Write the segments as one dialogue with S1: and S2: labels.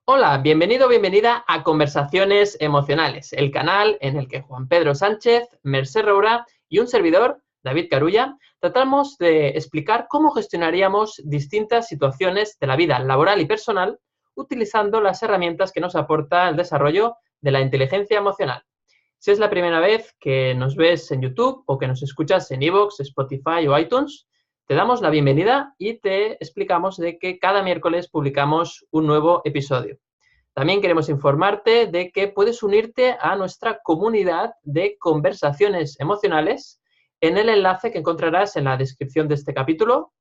S1: Hola, bienvenido o bienvenida a Conversaciones Emocionales, el canal en el que Juan Pedro Sánchez, Mercè Roura y un servidor, David Carulla, tratamos de explicar cómo gestionaríamos distintas situaciones de la vida laboral y personal utilizando las herramientas que nos aporta el desarrollo de la inteligencia emocional. Si es la primera vez que nos ves en YouTube o que nos escuchas en iVoox, Spotify o iTunes, te damos la bienvenida y te explicamos de que cada miércoles publicamos un nuevo episodio. También queremos informarte de que puedes unirte a nuestra comunidad de conversaciones emocionales en el enlace que encontrarás en la descripción de este capítulo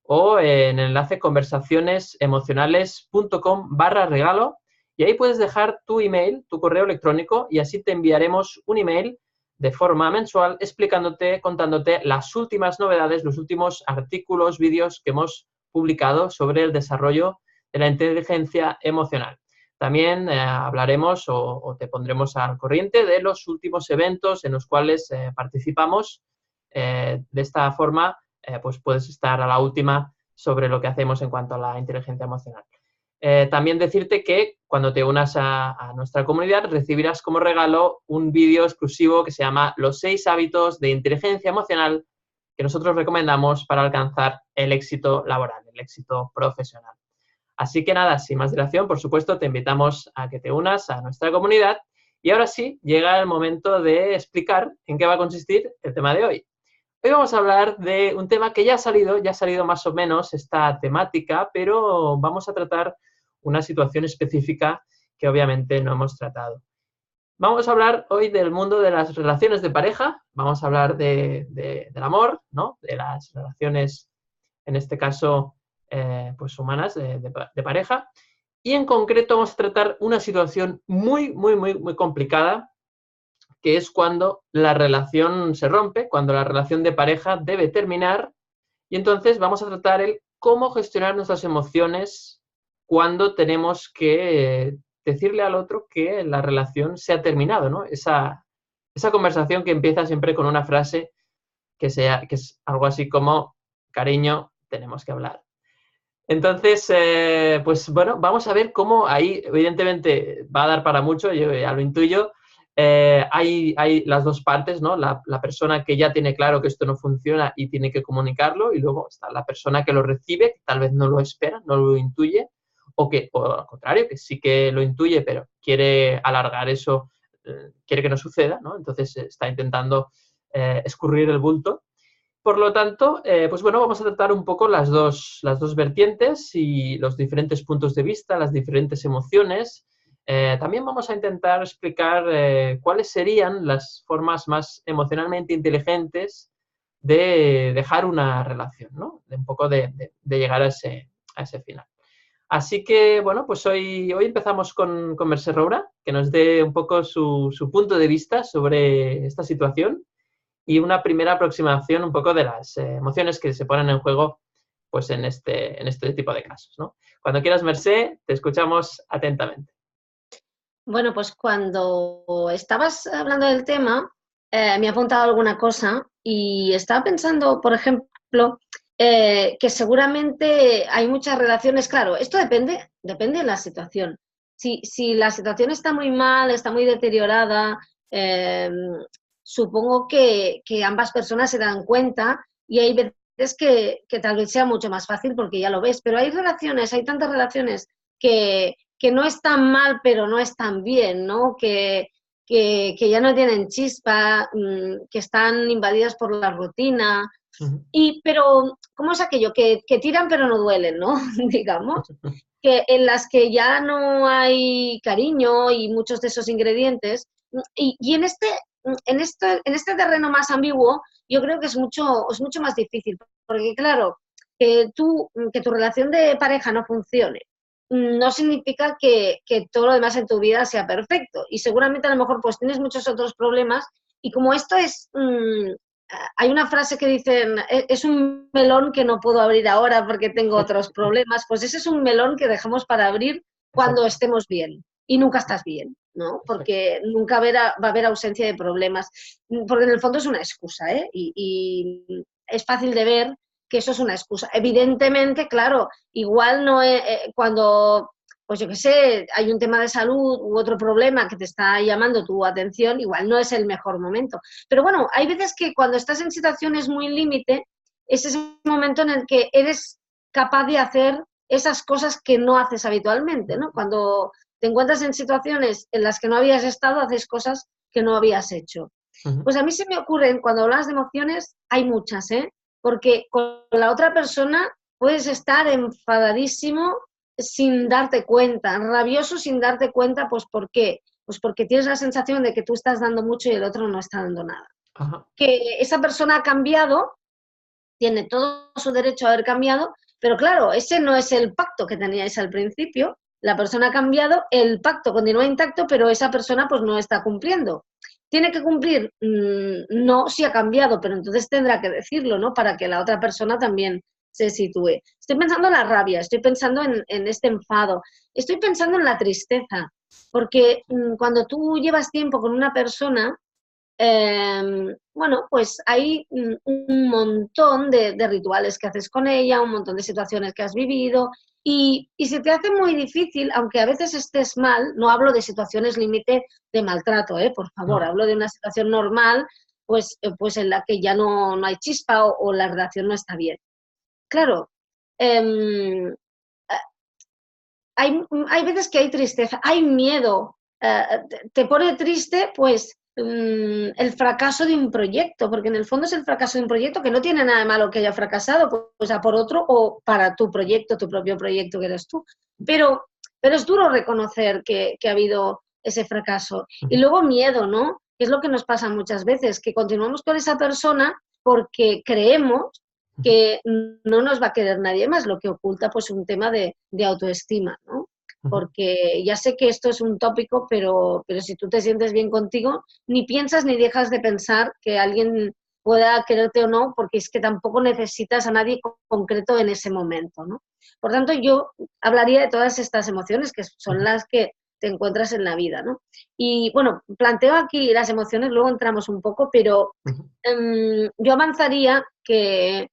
S1: o en el enlace conversacionesemocionales.com/regalo y ahí puedes dejar tu email, tu correo electrónico y así te enviaremos un email de forma mensual explicándote, contándote las últimas novedades, los últimos artículos, vídeos que hemos publicado sobre el desarrollo de la inteligencia emocional. También hablaremos o te pondremos al corriente de los últimos eventos en los cuales participamos. De esta forma, pues puedes estar a la última sobre lo que hacemos en cuanto a la inteligencia emocional. También decirte que cuando te unas a nuestra comunidad recibirás como regalo un vídeo exclusivo que se llama Los 6 hábitos de inteligencia emocional que nosotros recomendamos para alcanzar el éxito laboral, el éxito profesional. Así que nada, sin más dilación, por supuesto, te invitamos a que te unas a nuestra comunidad y ahora sí, llega el momento de explicar en qué va a consistir el tema de hoy. Hoy vamos a hablar de un tema que ya ha salido más o menos esta temática, pero vamos a tratar una situación específica que obviamente no hemos tratado. Vamos a hablar hoy del mundo de las relaciones de pareja, vamos a hablar del amor, ¿no? De las relaciones, en este caso, pues humanas, de pareja. Y en concreto vamos a tratar una situación muy complicada, que es cuando la relación se rompe, cuando la relación de pareja debe terminar. Y entonces vamos a tratar el cómo gestionar nuestras emociones cuando tenemos que decirle al otro que la relación se ha terminado, ¿no? Esa conversación que empieza siempre con una frase que es algo así como, cariño, tenemos que hablar. Entonces, pues bueno, vamos a ver cómo ahí, evidentemente, va a dar para mucho, yo ya lo intuyo. Hay las dos partes, ¿no? La persona que ya tiene claro que esto no funciona y tiene que comunicarlo, y luego está la persona que lo recibe, que tal vez no lo espera, no lo intuye, o al contrario, que sí que lo intuye, pero quiere alargar eso, quiere que no suceda, ¿no? Entonces está intentando escurrir el bulto. Por lo tanto, pues bueno, vamos a tratar un poco las dos vertientes y los diferentes puntos de vista, las diferentes emociones. También vamos a intentar explicar cuáles serían las formas más emocionalmente inteligentes de dejar una relación, ¿no? De un poco de llegar a ese final. Así que, bueno, pues hoy empezamos con Mercè Roura, que nos dé un poco su punto de vista sobre esta situación y una primera aproximación un poco de las emociones que se ponen en juego pues en este tipo de casos, ¿no? Cuando quieras, Mercè, te escuchamos atentamente.
S2: Bueno, pues cuando estabas hablando del tema, me ha apuntado alguna cosa y estaba pensando, por ejemplo, que seguramente hay muchas relaciones, claro, esto depende de la situación. Si la situación está muy mal, está muy deteriorada, eh, supongo que ambas personas se dan cuenta y hay veces que tal vez sea mucho más fácil porque ya lo ves, pero hay relaciones, hay tantas relaciones que no están mal, pero no están bien, ¿no? Que ya no tienen chispa, que están invadidas por la rutina.
S1: Uh-huh.
S2: Pero, ¿cómo es aquello? Que tiran pero no duelen, ¿no? Digamos. Que en las que ya no hay cariño y muchos de esos ingredientes. Y en este terreno más ambiguo, yo creo que es mucho más difícil. Porque, claro, que tu relación de pareja no funcione no significa que todo lo demás en tu vida sea perfecto. Y seguramente a lo mejor pues tienes muchos otros problemas y como esto hay una frase que dicen, es un melón que no puedo abrir ahora porque tengo otros problemas, pues ese es un melón que dejamos para abrir cuando
S1: Exacto,
S2: estemos bien y nunca estás bien, ¿no?
S1: exacto.
S2: Porque nunca va a haber ausencia de problemas, porque en el fondo es una excusa, ¿eh? Y es fácil de ver que eso es una excusa. Evidentemente, claro, igual no cuando pues yo qué sé, hay un tema de salud u otro problema que te está llamando tu atención, igual no es el mejor momento. Pero bueno, hay veces que cuando estás en situaciones muy límite, es ese momento en el que eres capaz de hacer esas cosas que no haces habitualmente, ¿no? Cuando te encuentras en situaciones en las que no habías estado, haces cosas que no habías hecho. Pues a mí se me ocurren, cuando hablas de emociones, hay muchas, ¿eh? Porque con la otra persona puedes estar enfadadísimo sin darte cuenta, rabioso sin darte cuenta, pues ¿por qué? Pues porque tienes la sensación de que tú estás dando mucho y el otro no está dando nada.
S1: Ajá.
S2: Que esa persona ha cambiado, tiene todo su derecho a haber cambiado, pero claro, ese no es el pacto que teníais al principio. La persona ha cambiado, el pacto continúa intacto, pero esa persona pues no está cumpliendo. ¿Tiene que cumplir? No, si ha cambiado, pero entonces tendrá que decirlo, ¿no? Para que la otra persona también se sitúe. Estoy pensando en la rabia, estoy pensando en este enfado, estoy pensando en la tristeza, porque cuando tú llevas tiempo con una persona, bueno, pues hay un montón de rituales que haces con ella, un montón de situaciones que has vivido y se te hace muy difícil, aunque a veces estés mal, no hablo de situaciones límite de maltrato, por favor,
S1: No.
S2: hablo de una situación normal, pues en la que ya no hay chispa o la relación no está bien. Claro, em, hay veces que hay tristeza, hay miedo, te pone triste, pues el fracaso de un proyecto, porque en el fondo es el fracaso de un proyecto que no tiene nada de malo que haya fracasado, pues a por otro o para tu proyecto, tu propio proyecto que eres tú. Pero, pero es duro reconocer que ha habido ese fracaso. Y luego miedo, ¿no? Que es lo que nos pasa muchas veces, que continuamos con esa persona porque creemos que no nos va a querer nadie más, lo que oculta pues un tema de autoestima, ¿no? Porque ya sé que esto es un tópico, pero si tú te sientes bien contigo, ni piensas ni dejas de pensar que alguien pueda quererte o no, porque es que tampoco necesitas a nadie concreto en ese momento, ¿no? Por tanto, yo hablaría de todas estas emociones que son las que te encuentras en la vida, ¿no? Y bueno, planteo aquí las emociones, luego entramos un poco, pero yo avanzaría que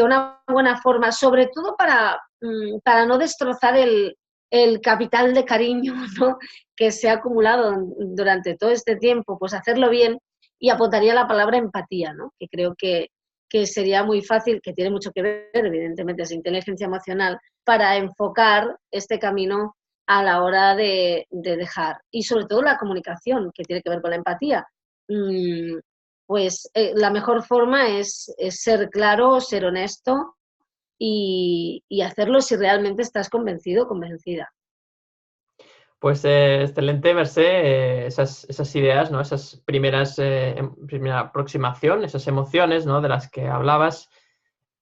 S2: una buena forma, sobre todo para no destrozar el capital de cariño, ¿no? Que se ha acumulado durante todo este tiempo, pues hacerlo bien y apuntaría la palabra empatía, ¿no? Que creo que sería muy fácil, que tiene mucho que ver, evidentemente, esa inteligencia emocional, para enfocar este camino a la hora de dejar. Y sobre todo la comunicación, que tiene que ver con la empatía. Pues la mejor forma es ser claro, ser honesto y hacerlo si realmente estás convencido o convencida.
S1: Pues excelente, Mercé, esas ideas, ¿no? Esas primeras, primera aproximación, esas emociones, ¿no? De las que hablabas.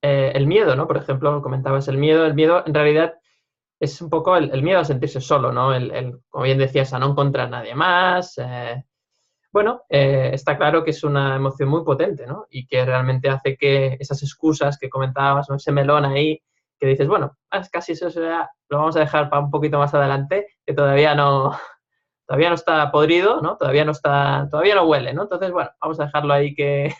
S1: El miedo, ¿no? Por ejemplo, comentabas el miedo. El miedo, en realidad, es un poco el miedo a sentirse solo, ¿no? Como bien decías, a no encontrar a nadie más. Bueno, está claro que es una emoción muy potente, ¿no? Y que realmente hace que esas excusas que comentabas, ¿no? Ese melón ahí, que dices, bueno, casi eso ya lo vamos a dejar para un poquito más adelante, que todavía no está podrido, ¿no? Todavía no huele, ¿no? Entonces, bueno, vamos a dejarlo ahí que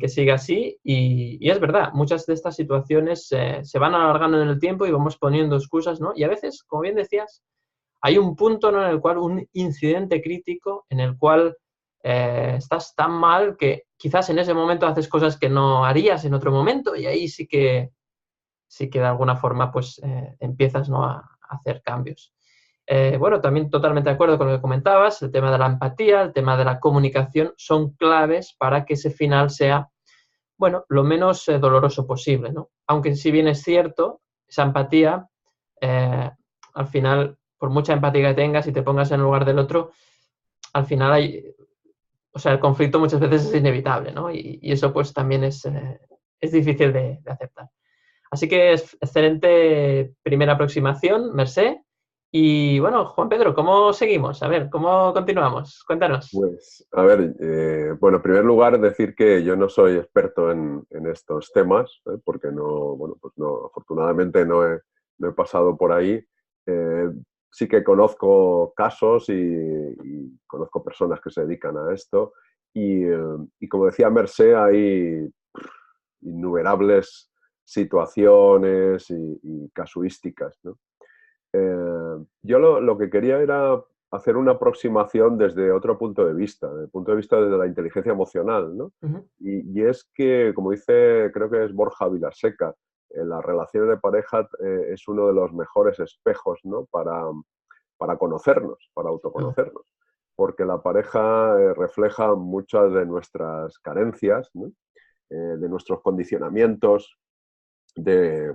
S1: siga así. Y es verdad, muchas de estas situaciones se van alargando en el tiempo y vamos poniendo excusas, ¿no? Y a veces, como bien decías, hay un punto, ¿no? En el cual, un incidente crítico, en el cual estás tan mal que quizás en ese momento haces cosas que no harías en otro momento y ahí sí que de alguna forma pues empiezas, ¿no? a hacer cambios. Bueno, también totalmente de acuerdo con lo que comentabas, el tema de la empatía, el tema de la comunicación son claves para que ese final sea, bueno, lo menos doloroso posible, ¿no? Aunque si bien es cierto, esa empatía, al final, por mucha empatía que tengas y te pongas en el lugar del otro, al final o sea, el conflicto muchas veces es inevitable, ¿no? Y eso pues también es difícil de aceptar. Así que es excelente primera aproximación, Mercé. Y bueno, Juan Pedro, ¿cómo seguimos? A ver, ¿cómo continuamos? Cuéntanos.
S3: Pues, a ver, bueno, en primer lugar decir que yo no soy experto en estos temas, porque no, bueno, pues no, afortunadamente no he pasado por ahí. Eh, sí que conozco casos y conozco personas que se dedican a esto y como decía Mercé, hay innumerables situaciones y casuísticas, ¿no? yo lo que quería era hacer una aproximación desde otro punto de vista, desde el punto de vista de la inteligencia emocional, ¿no?
S1: Ujú.
S3: Y es que, como dice, creo que es Borja Vilaseca, las relaciones de pareja es uno de los mejores espejos, ¿no? Para conocernos, para
S1: Oh,
S3: autoconocernos, porque la pareja refleja muchas de nuestras carencias, ¿no? De nuestros condicionamientos,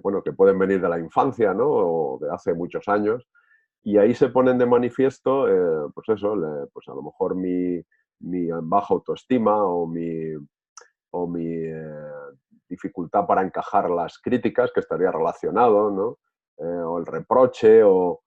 S3: bueno, que pueden venir de la infancia, ¿no? O de hace muchos años, y ahí se ponen de manifiesto, pues eso, pues a lo mejor mi baja autoestima o mi dificultad para encajar las críticas, que estaría relacionado, ¿no? O el reproche,
S1: ujú.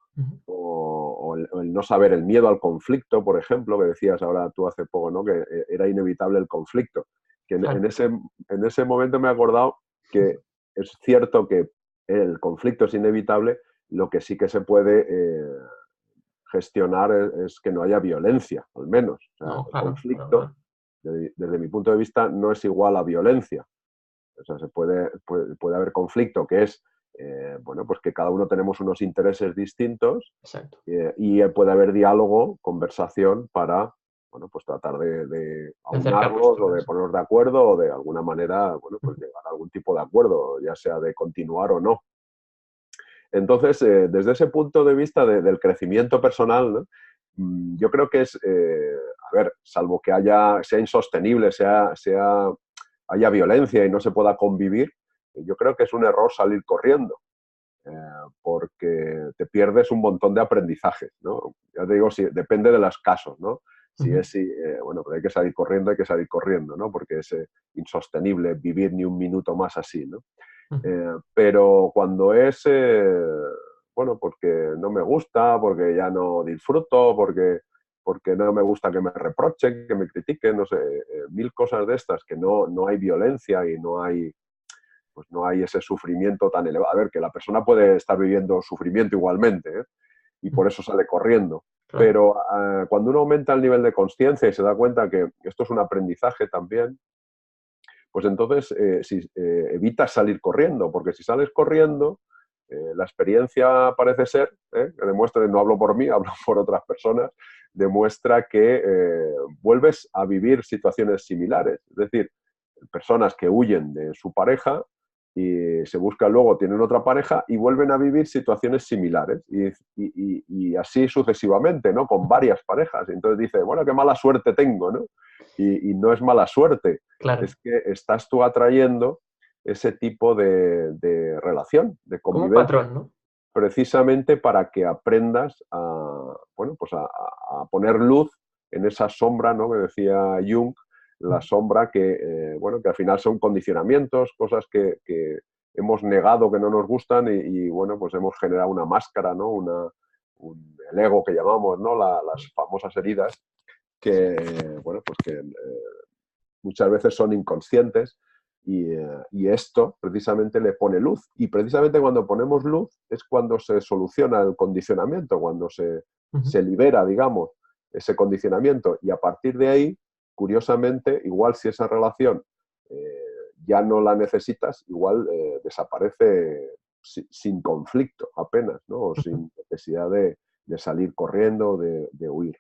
S3: o el no saber, el miedo al conflicto, por ejemplo, que decías ahora tú hace poco, ¿no? Que era inevitable el conflicto. Que en,
S1: Claro.
S3: en ese, en ese momento me he acordado que es cierto que el conflicto es inevitable, lo que sí que se puede gestionar es que no haya violencia, al menos. O sea,
S1: No,
S3: el
S1: claro, claro,
S3: conflicto,
S1: claro.
S3: desde mi punto de vista, no es igual a violencia. O sea, puede haber conflicto que es, bueno, pues que cada uno tenemos unos intereses distintos,
S1: Exacto.
S3: y puede haber diálogo, conversación para, bueno, pues tratar de
S1: De acercar
S3: aunarlos o de
S1: posturas.
S3: ponernos de acuerdo o de alguna manera, bueno, pues
S1: Ujú.
S3: llegar a algún tipo de acuerdo, ya sea de continuar o no. Entonces, desde ese punto de vista del crecimiento personal, ¿no? Yo creo que es, a ver, salvo que sea insostenible, haya violencia y no se pueda convivir, yo creo que es un error salir corriendo, eh, porque te pierdes un montón de aprendizajes, ¿no? Ya te digo, depende de los casos, ¿no?
S1: Ujú.
S3: Bueno, pero hay que salir corriendo, ¿no? Porque es insostenible vivir ni un minuto más así, ¿no?
S1: Ujú.
S3: Pero cuando es, bueno, porque no me gusta, porque ya no disfruto, porque no me gusta que me reprochen, que me critiquen, no sé, mil cosas de estas, que no hay violencia y pues no hay ese sufrimiento tan elevado. A ver, que la persona puede estar viviendo sufrimiento igualmente, ¿eh? Y por
S1: Ujú.
S3: eso sale corriendo.
S1: Claro.
S3: Pero cuando uno aumenta el nivel de conciencia y se da cuenta que esto es un aprendizaje también, pues entonces evitas salir corriendo, porque si sales corriendo, la experiencia parece ser, que demuestra, no hablo por mí, hablo por otras personas, demuestra que vuelves a vivir situaciones similares. Es decir, personas que huyen de su pareja y se buscan luego, tienen otra pareja y vuelven a vivir situaciones similares y así sucesivamente, ¿no? Con varias parejas. Entonces dice, bueno, qué mala suerte tengo, ¿no? Y no es mala suerte,
S1: Claro.
S3: es que estás tú atrayendo ese tipo de relación, de
S1: Como un
S3: convivencia,
S1: patrón, ¿no?
S3: precisamente para que aprendas bueno, pues a poner luz en esa sombra, ¿no? Que decía Jung, la
S1: Ujú.
S3: sombra bueno, que al final son condicionamientos, cosas que hemos negado que no nos gustan bueno, pues hemos generado una máscara, ¿no? El ego que llamamos, ¿no? Las famosas heridas que, bueno, pues que muchas veces son inconscientes y esto precisamente le pone luz. Y precisamente cuando ponemos luz es cuando se soluciona el condicionamiento, cuando
S1: Ujú.
S3: se libera, digamos, ese condicionamiento. Y a partir de ahí, curiosamente, igual si esa relación eh, ya no la necesitas, igual desaparece sin conflicto apenas, ¿no? O
S1: Ujú.
S3: sin necesidad de salir corriendo, de huir.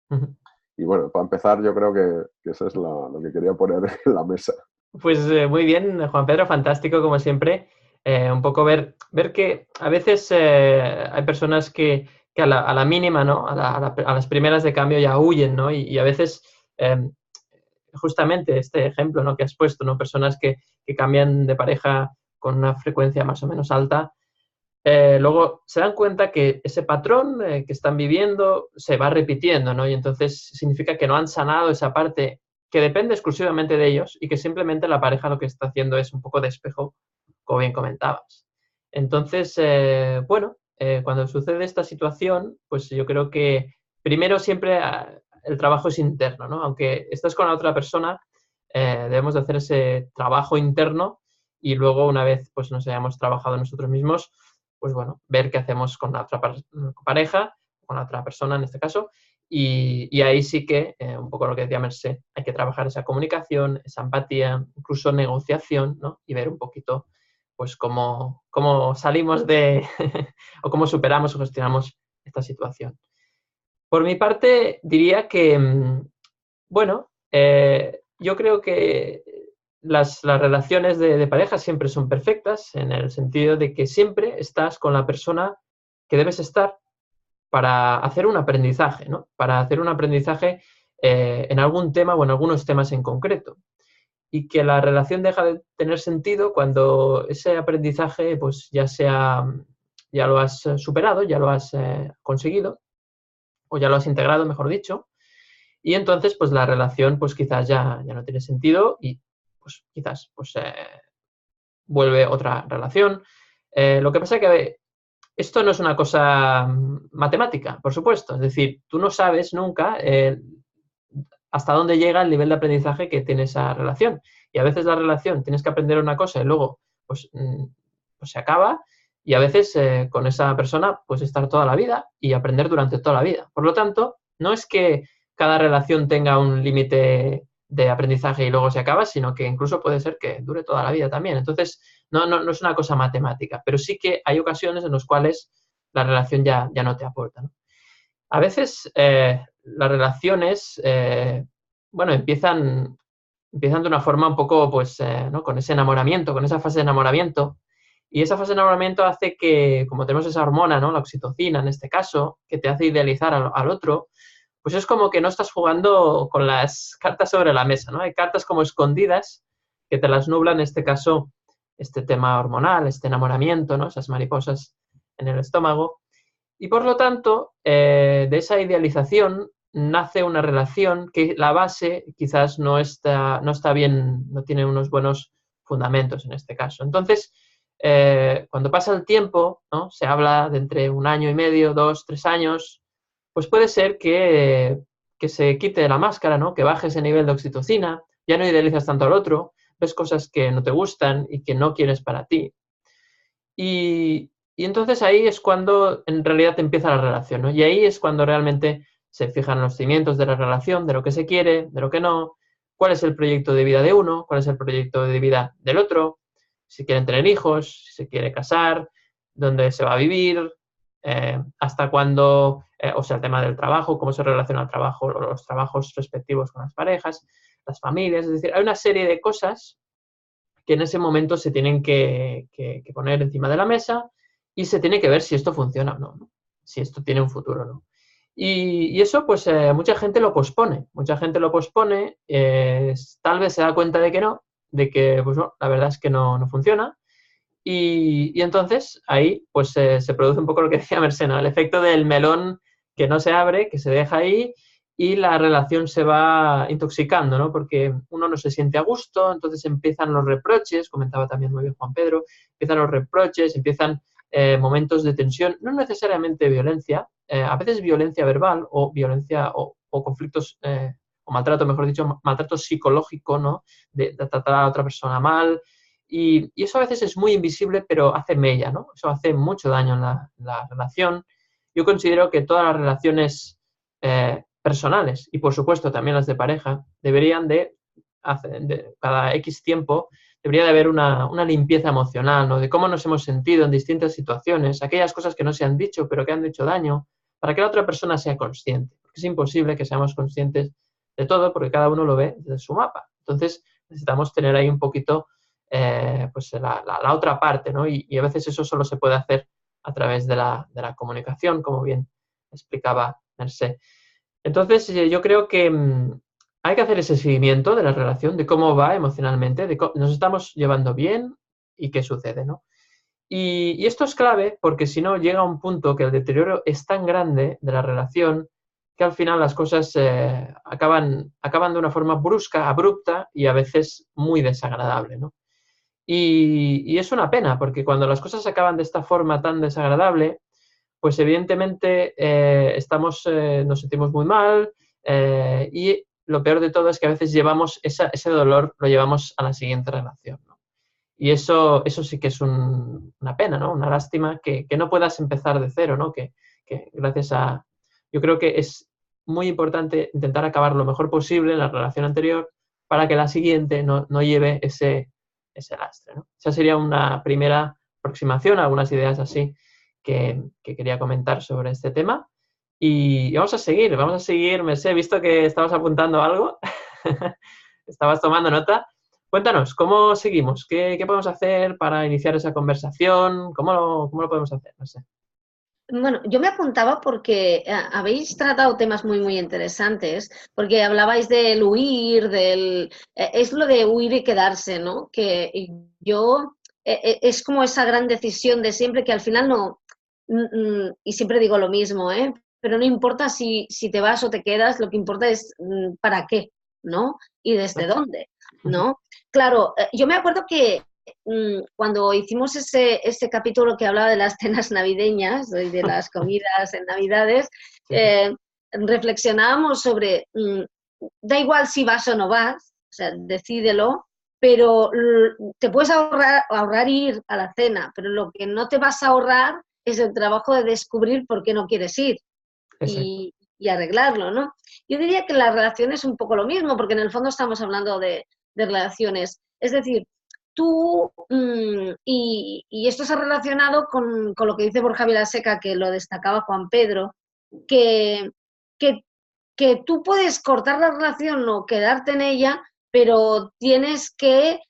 S1: Ujú.
S3: Y bueno, para empezar, yo creo que eso es lo que quería poner en la mesa.
S1: Pues muy bien, Juan Pedro, fantástico como siempre. Un poco ver que a veces hay personas que a la mínima, ¿no? A las primeras de cambio ya huyen, ¿no? Y a veces, justamente este ejemplo, ¿no? Que has puesto, ¿no? Personas que cambian de pareja con una frecuencia más o menos alta, luego se dan cuenta que ese patrón que están viviendo se va repitiendo, ¿no? Y entonces significa que no han sanado esa parte que depende exclusivamente de ellos y que simplemente la pareja lo que está haciendo es un poco de espejo, como bien comentabas. Entonces, bueno, cuando sucede esta situación, pues yo creo que primero siempre el trabajo es interno, ¿no? Aunque estás con la otra persona, debemos de hacer ese trabajo interno y luego una vez pues nos hayamos trabajado nosotros mismos, pues bueno, ver qué hacemos con la otra pareja, con la otra persona en este caso, y ahí sí que, un poco lo que decía Mercé, hay que trabajar esa comunicación, esa empatía, incluso negociación, ¿no? Y ver un poquito, pues, cómo salimos de, o cómo superamos o gestionamos situación. Por mi parte, diría que, bueno, yo creo que las relaciones de pareja siempre son perfectas, en el sentido de que siempre estás con la persona que debes estar para hacer un aprendizaje, ¿no? Para hacer un aprendizaje en algún tema o en algunos temas en concreto. Y que la relación deja de tener sentido cuando ese aprendizaje pues ya lo has superado, ya lo has conseguido, o ya lo has integrado, mejor dicho, y entonces pues la relación pues quizás ya no tiene sentido y pues quizás pues vuelve otra relación. Lo que pasa es que esto no es una cosa matemática, por supuesto, es decir, tú no sabes nunca hasta dónde llega el nivel de aprendizaje que tiene esa relación. Y a veces la relación tienes que aprender una cosa y luego pues se acaba, y a veces con esa persona pues estar toda la vida y aprender durante toda la vida. Por lo tanto, no es que cada relación tenga un límite de aprendizaje y luego se acaba, sino que incluso puede ser que dure toda la vida también. Entonces, no es una cosa matemática, pero sí que hay ocasiones en las cuales la relación ya no te aporta, ¿no? A veces las relaciones, bueno, empiezan de una forma un poco, pues, ¿no? Con ese enamoramiento, con esa fase de enamoramiento. Y esa fase de enamoramiento hace que, como tenemos esa hormona, ¿no? La oxitocina en este caso, que te hace idealizar al otro, pues es como que no estás jugando con las cartas sobre la mesa, ¿no? Hay cartas como escondidas que te las nublan, en este caso, este tema hormonal, este enamoramiento, ¿no? Esas mariposas en el estómago. Y por lo tanto, de esa idealización nace una relación que la base quizás no está bien, no tiene unos buenos fundamentos en este caso. Entonces, cuando pasa el tiempo, ¿no? Se habla de entre 1 año y medio, 2, 3 años, pues puede ser que se quite la máscara, ¿no? Que baje ese nivel de oxitocina, ya no idealizas tanto al otro, ves cosas que no te gustan y que no quieres para ti. Y entonces ahí es cuando en realidad empieza la relación, ¿no? Y ahí es cuando realmente se fijan los cimientos de la relación, de lo que se quiere, de lo que no, cuál es el proyecto de vida de uno, cuál es el proyecto de vida del otro, si quieren tener hijos, si se quiere casar, dónde se va a vivir, hasta cuándo, o sea, el tema del trabajo, cómo se relaciona el trabajo o los trabajos respectivos con las parejas, las familias, es decir, hay una serie de cosas que en ese momento se tienen que poner encima de la mesa y se tiene que ver si esto funciona o no, ¿no? Si esto tiene un futuro o no. Y eso, pues, mucha gente lo pospone. Mucha gente lo pospone, tal vez se da cuenta de que no, de que, pues, no, la verdad es que no funciona. Y entonces ahí, pues, se produce un poco lo que decía Mersena, el efecto del melón que no se abre, que se deja ahí, y la relación se va intoxicando, ¿no? Porque uno no se siente a gusto, entonces empiezan los reproches, comentaba también muy bien Juan Pedro, empiezan los reproches, empiezan momentos de tensión, no necesariamente violencia, a veces violencia verbal o violencia o conflictos, o maltrato, mejor dicho, maltrato psicológico, ¿no? De tratar a la otra persona mal, y eso a veces es muy invisible, pero hace mella, ¿no? Eso hace mucho daño en la relación. Yo considero que todas las relaciones personales y, por supuesto, también las de pareja, deberían cada X tiempo, debería de haber una limpieza emocional, ¿no? De cómo nos hemos sentido en distintas situaciones, aquellas cosas que no se han dicho, pero que han hecho daño, para que la otra persona sea consciente. Porque es imposible que seamos conscientes de todo, porque cada uno lo ve desde su mapa. Entonces, necesitamos tener ahí un poquito pues la otra parte, ¿no? Y a veces eso solo se puede hacer a través de la comunicación, como bien explicaba Mercé. Entonces, yo creo que hay que hacer ese seguimiento de la relación, de cómo va emocionalmente, de cómo nos estamos llevando bien y qué sucede, ¿no? Y esto es clave porque si no llega a un punto que el deterioro es tan grande de la relación que al final las cosas acaban de una forma brusca, abrupta y a veces muy desagradable, ¿no? Y es una pena, porque cuando las cosas acaban de esta forma tan desagradable, pues evidentemente nos sentimos muy mal, y lo peor de todo es que a veces llevamos ese dolor, lo llevamos a la siguiente relación, ¿no? Y eso sí que es una pena, ¿no? Una lástima que no puedas empezar de cero, ¿no? Que gracias a... Yo creo que es muy importante intentar acabar lo mejor posible en la relación anterior para que la siguiente no lleve ese lastre, ¿no? Esa sería una primera aproximación, algunas ideas así que quería comentar sobre este tema. Y vamos a seguir, Mercè, he visto que estabas apuntando algo, estabas tomando nota. Cuéntanos, ¿cómo seguimos? ¿Qué podemos hacer para iniciar esa conversación? ¿Cómo lo podemos hacer? No sé.
S2: Bueno, yo me apuntaba porque habéis tratado temas muy, muy interesantes, porque hablabais del huir, es lo de huir y quedarse, ¿no? Que yo, es como esa gran decisión de siempre que al final no, y siempre digo lo mismo, ¿eh? Pero no importa si te vas o te quedas, lo que importa es para qué, ¿no? Y desde dónde, ¿no? Claro, yo me acuerdo que cuando hicimos ese capítulo que hablaba de las cenas navideñas y de las comidas en Navidades, reflexionábamos sobre, da igual si vas o no vas, o sea, decídelo, pero te puedes ahorrar ir a la cena, pero lo que no te vas a ahorrar es el trabajo de descubrir por qué no quieres ir y arreglarlo, ¿no? Yo diría que la relación es un poco lo mismo, porque en el fondo estamos hablando de relaciones. Es decir, tú, y esto se ha relacionado con lo que dice Borja Vilaseca, que lo destacaba Juan Pedro, que, que, que tú puedes cortar la relación o quedarte en ella, pero tienes que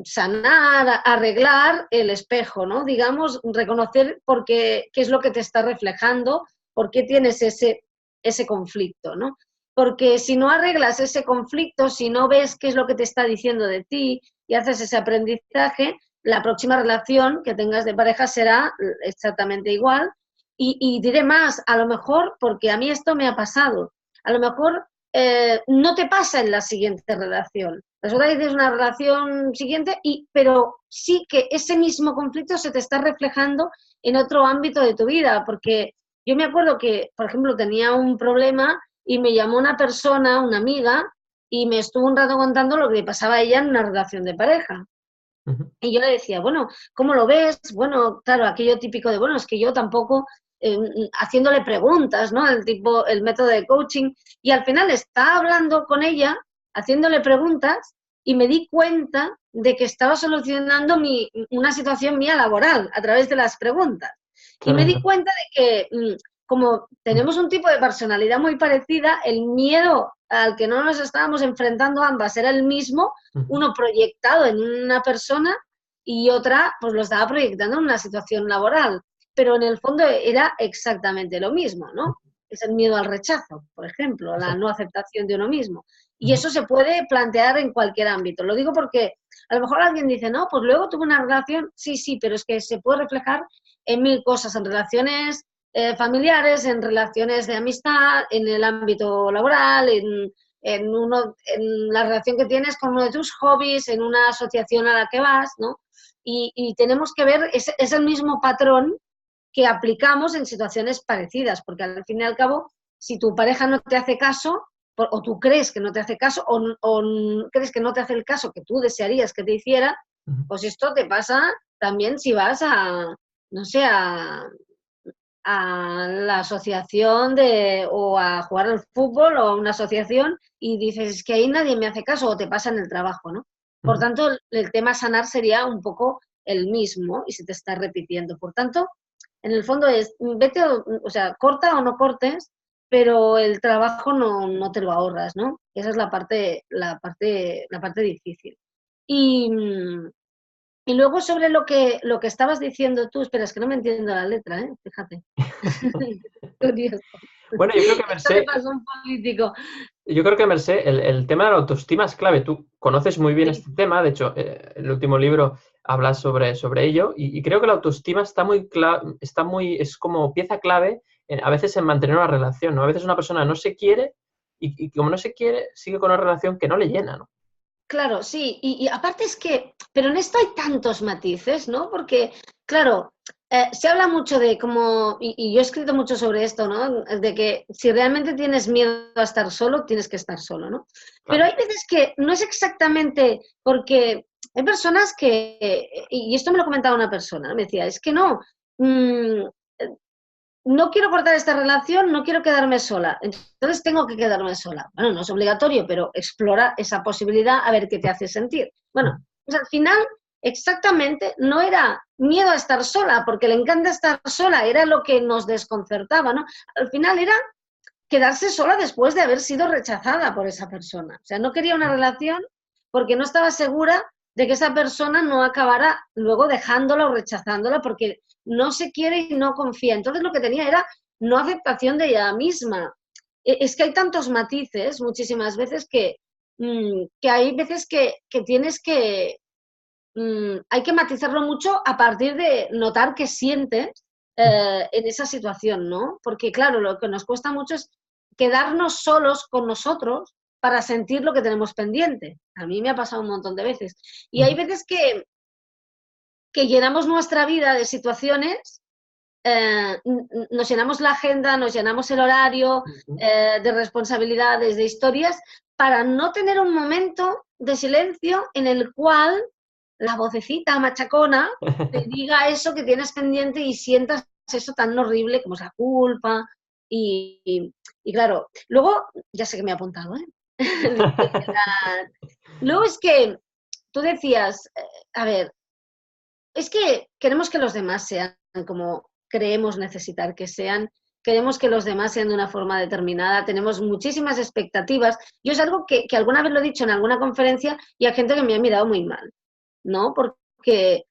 S2: sanar, arreglar el espejo, ¿no? Digamos, reconocer qué es lo que te está reflejando, por qué tienes ese conflicto, ¿no? Porque si no arreglas ese conflicto, si no ves qué es lo que te está diciendo de ti y haces ese aprendizaje, la próxima relación que tengas de pareja será exactamente igual. Y diré más, a lo mejor, porque a mí esto me ha pasado, a lo mejor no te pasa en la siguiente relación. Resulta que tienes una relación siguiente, pero sí que ese mismo conflicto se te está reflejando en otro ámbito de tu vida, porque yo me acuerdo que, por ejemplo, tenía un problema y me llamó una persona, una amiga, y me estuvo un rato contando lo que le pasaba a ella en una relación de pareja. Y yo le decía, bueno, ¿cómo lo ves? Bueno, claro, aquello típico de, bueno, es que yo tampoco, haciéndole preguntas, ¿no? El método de coaching, y al final estaba hablando con ella, haciéndole preguntas, y me di cuenta de que estaba solucionando una situación mía laboral a través de las preguntas. Y me di cuenta de que, como tenemos un tipo de personalidad muy parecida, el miedo al que no nos estábamos enfrentando ambas era el mismo, uno proyectado en una persona y otra pues lo estaba proyectando en una situación laboral, pero en el fondo era exactamente lo mismo, ¿no? Es el miedo al rechazo, por ejemplo, la no aceptación de uno mismo. Y eso se puede plantear en cualquier ámbito. Lo digo porque a lo mejor alguien dice, no, pues luego tuve una relación, sí, pero es que se puede reflejar en mil cosas, en relaciones familiares, en relaciones de amistad, en el ámbito laboral, en la relación que tienes con uno de tus hobbies, en una asociación a la que vas, ¿no? Y tenemos que ver, es el mismo patrón que aplicamos en situaciones parecidas, porque al fin y al cabo, si tu pareja no te hace caso, o tú crees que no te hace caso, o crees que no te hace el caso que tú desearías que te hiciera, pues esto te pasa también si vas no sé, a la asociación o a jugar al fútbol o a una asociación y dices, es que ahí nadie me hace caso, o te pasa en el trabajo, ¿no? Por tanto, el tema sanar sería un poco el mismo y se te está repitiendo. Por tanto, en el fondo es, vete, o sea, corta o no cortes, pero el trabajo no te lo ahorras, ¿no? Esa es la parte difícil. Y luego sobre lo que estabas diciendo tú, espera, es que no me entiendo la letra, fíjate. Curioso.
S1: Bueno, yo creo que
S2: Esto le pasó a un político.
S1: Yo creo que, Mercè, el tema de la autoestima es clave. Tú conoces muy bien este tema, de hecho, el último libro habla sobre ello, y creo que la autoestima es como pieza clave a veces en mantener una relación, ¿no? A veces una persona no se quiere y como no se quiere, sigue con una relación que no le llena, ¿no?
S2: Claro, sí, y aparte es que, pero en esto hay tantos matices, ¿no? Porque, claro, se habla mucho de cómo, y yo he escrito mucho sobre esto, ¿no? De que si realmente tienes miedo a estar solo, tienes que estar solo, ¿no? Pero hay veces que no es exactamente porque hay personas y esto me lo comentaba una persona, me decía, es que no quiero cortar esta relación, no quiero quedarme sola, entonces tengo que quedarme sola. Bueno, no es obligatorio, pero explora esa posibilidad a ver qué te hace sentir. Bueno, pues al final exactamente, no era miedo a estar sola, porque le encanta estar sola, era lo que nos desconcertaba, ¿no? Al final era quedarse sola después de haber sido rechazada por esa persona. O sea, no quería una relación porque no estaba segura de que esa persona no acabara luego dejándola o rechazándola porque no se quiere y no confía. Entonces lo que tenía era no aceptación de ella misma. Es que hay tantos matices muchísimas veces que hay veces que tienes que... hay que matizarlo mucho a partir de notar qué sientes en esa situación, ¿no? Porque claro, lo que nos cuesta mucho es quedarnos solos con nosotros para sentir lo que tenemos pendiente. A mí me ha pasado un montón de veces. Y hay veces que llenamos nuestra vida de situaciones, nos llenamos la agenda, nos llenamos el horario de responsabilidades, de historias, para no tener un momento de silencio en el cual la vocecita machacona te diga eso que tienes pendiente y sientas eso tan horrible como es la culpa. Y claro, luego, ya sé que me he apuntado, ¿eh? Luego es que tú decías, a ver, es que queremos que los demás sean como creemos necesitar que sean, queremos que los demás sean de una forma determinada, tenemos muchísimas expectativas. Yo es algo que alguna vez lo he dicho en alguna conferencia y hay gente que me ha mirado muy mal, ¿no? Porque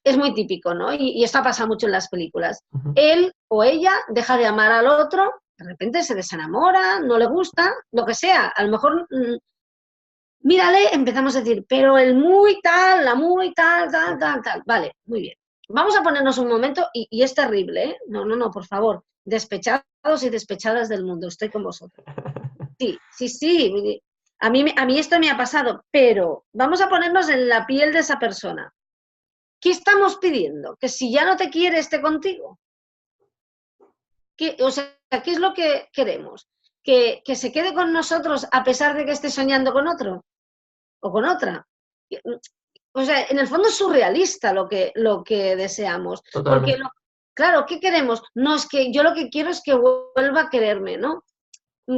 S2: es muy típico, ¿no? Y esto ha pasado mucho en las películas. Él o ella deja de amar al otro, de repente se desenamora, no le gusta, lo que sea. A lo mejor, mírale, empezamos a decir, pero el muy tal, la muy tal, tal, tal, tal. Vale, muy bien. Vamos a ponernos un momento, y es terrible, ¿eh? No, por favor. Despechados y despechadas del mundo, estoy con vosotros. Sí. A mí esto me ha pasado, pero vamos a ponernos en la piel de esa persona. ¿Qué estamos pidiendo? ¿Que si ya no te quiere esté contigo? O sea, ¿qué es lo que queremos? ¿Que se quede con nosotros a pesar de que esté soñando con otro? ¿O con otra? O sea, en el fondo es surrealista lo que deseamos.
S1: Totalmente.
S2: Porque, claro, ¿qué queremos? No, es que yo lo que quiero es que vuelva a quererme, ¿no?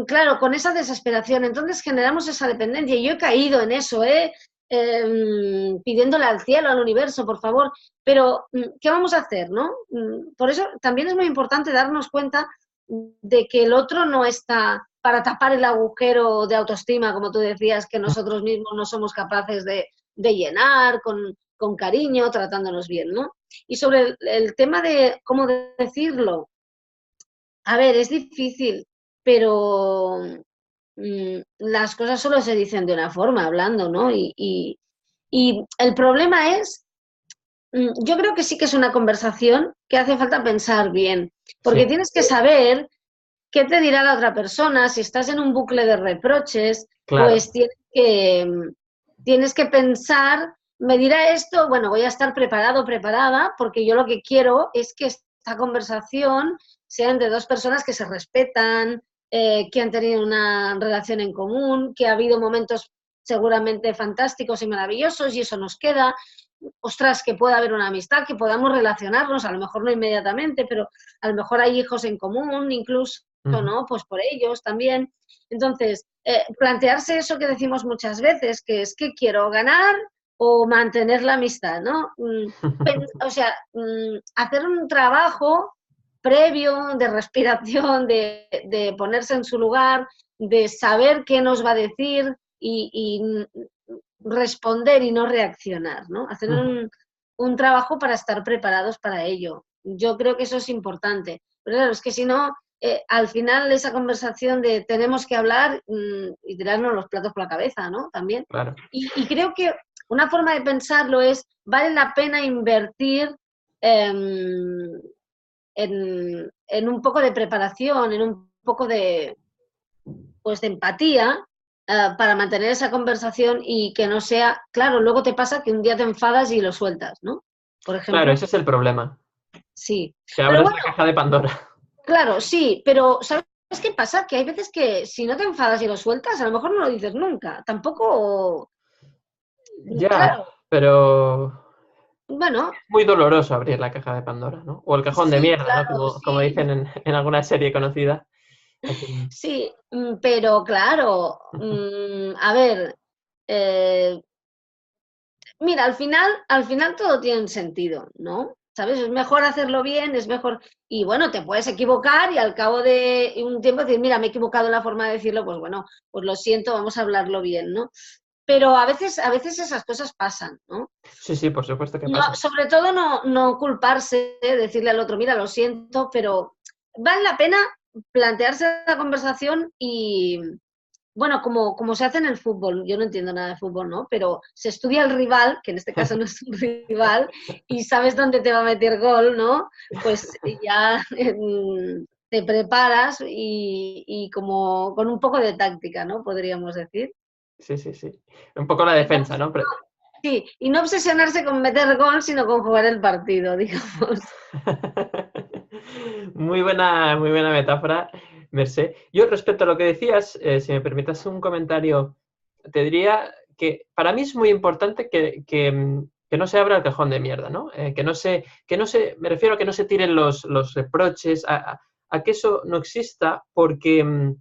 S2: Claro, con esa desesperación, entonces generamos esa dependencia. Y yo he caído en eso, pidiéndole al cielo, al universo, por favor. Pero, ¿qué vamos a hacer, no? Por eso también es muy importante darnos cuenta de que el otro no está para tapar el agujero de autoestima, como tú decías, que nosotros mismos no somos capaces de llenar con cariño, tratándonos bien, ¿no? Y sobre el tema de cómo decirlo, a ver, es difícil, pero las cosas solo se dicen de una forma, hablando, ¿no? Y el problema es, yo creo que sí que es una conversación que hace falta pensar bien, porque
S1: Sí,
S2: tienes que saber qué te dirá la otra persona. Si estás en un bucle de reproches,
S1: claro.
S2: pues tienes que pensar, me dirá esto, bueno, voy a estar preparado, preparada, porque yo lo que quiero es que esta conversación sea entre dos personas que se respetan, que han tenido una relación en común, que ha habido momentos seguramente fantásticos y maravillosos y eso nos queda. Ostras, que pueda haber una amistad, que podamos relacionarnos, a lo mejor no inmediatamente, pero a lo mejor hay hijos en común incluso, ¿no? Pues por ellos también. Entonces, plantearse eso que decimos muchas veces, que es que quiero ganar o mantener la amistad, ¿no? O sea, hacer un trabajo previo de respiración, de ponerse en su lugar, de saber qué nos va a decir y responder y no reaccionar, ¿no? Hacer un trabajo para estar preparados para ello. Yo creo que eso es importante. Pero claro, es que si no, al final esa conversación de tenemos que hablar y tirarnos los platos por la cabeza, ¿no? También.
S1: Claro.
S2: Y creo que una forma de pensarlo es, vale la pena invertir en un poco de preparación, en un poco de empatía para mantener esa conversación y que no sea, claro, luego te pasa que un día te enfadas y lo sueltas, ¿no? Por
S1: Claro,
S2: ejemplo.
S1: ese es el problema.
S2: Sí.
S1: Que
S2: Pero
S1: abres
S2: bueno,
S1: la caja de Pandora.
S2: claro, sí, pero ¿sabes qué pasa? Que hay veces que si no te enfadas y lo sueltas, a lo mejor no lo dices nunca. Tampoco,
S1: Ya,
S2: claro,
S1: pero
S2: bueno,
S1: es muy doloroso abrir la caja de Pandora, ¿no? O el cajón de
S2: sí,
S1: mierda, ¿no?
S2: claro,
S1: Como
S2: sí,
S1: dicen en alguna serie conocida.
S2: sí, pero claro, a ver, eh, Mira, al final todo tiene un sentido, ¿no? ¿Sabes? Es mejor hacerlo bien, es mejor... Y bueno, te puedes equivocar y al cabo de un tiempo decir, mira, me he equivocado en la forma de decirlo, pues bueno, pues lo siento, vamos a hablarlo bien, ¿no? Pero a veces esas cosas pasan, ¿no?
S1: Sí, sí, por supuesto que
S2: No,
S1: pasa.
S2: sobre todo no culparse, decirle al otro, mira, lo siento, pero vale la pena plantearse la conversación y, bueno, como se hace en el fútbol, yo no entiendo nada de fútbol, ¿no? Pero se estudia el rival, que en este caso no es un rival, y sabes dónde te va a meter gol, ¿no? Pues ya te preparas y como con un poco de táctica, ¿no? Podríamos decir.
S1: Sí, sí, sí. Un poco la
S2: Y no,
S1: defensa, ¿no?
S2: sí, y no obsesionarse con meter gol, sino con jugar el partido, digamos.
S1: Muy buena metáfora, Mercé. Yo respecto a lo que decías, si me permitas un comentario, te diría que para mí es muy importante que no se abra el cajón de mierda, ¿no? Me refiero a que no se tiren los reproches, a que eso no exista, porque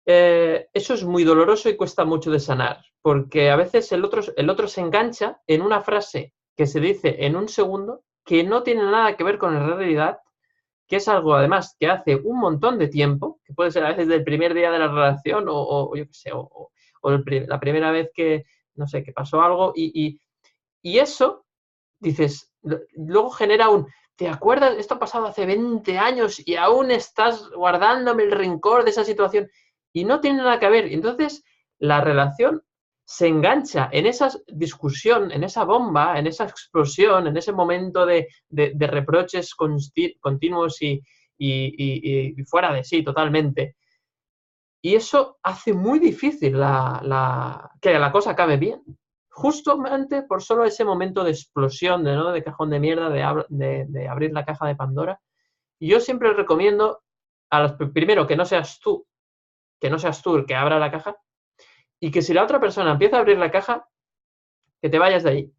S1: eso es muy doloroso y cuesta mucho de sanar, porque a veces el otro se engancha en una frase que se dice en un segundo que no tiene nada que ver con la realidad, que es algo además que hace un montón de tiempo, que puede ser a veces del primer día de la relación o yo qué sé, la primera vez que, no sé, que pasó algo y eso, dices, luego genera ¿te acuerdas? Esto ha pasado hace 20 años y aún estás guardándome el rencor de esa situación y no tiene nada que ver. Entonces, la relación se engancha en esa discusión, en esa bomba, en esa explosión, en ese momento de reproches continuos y fuera de sí totalmente. Y eso hace muy difícil que la cosa acabe bien. Justamente por solo ese momento de explosión, ¿no? De cajón de mierda, de abrir la caja de Pandora. Y yo siempre recomiendo, primero, que no seas tú el que abra la caja, y que si la otra persona empieza a abrir la caja, que te vayas de ahí.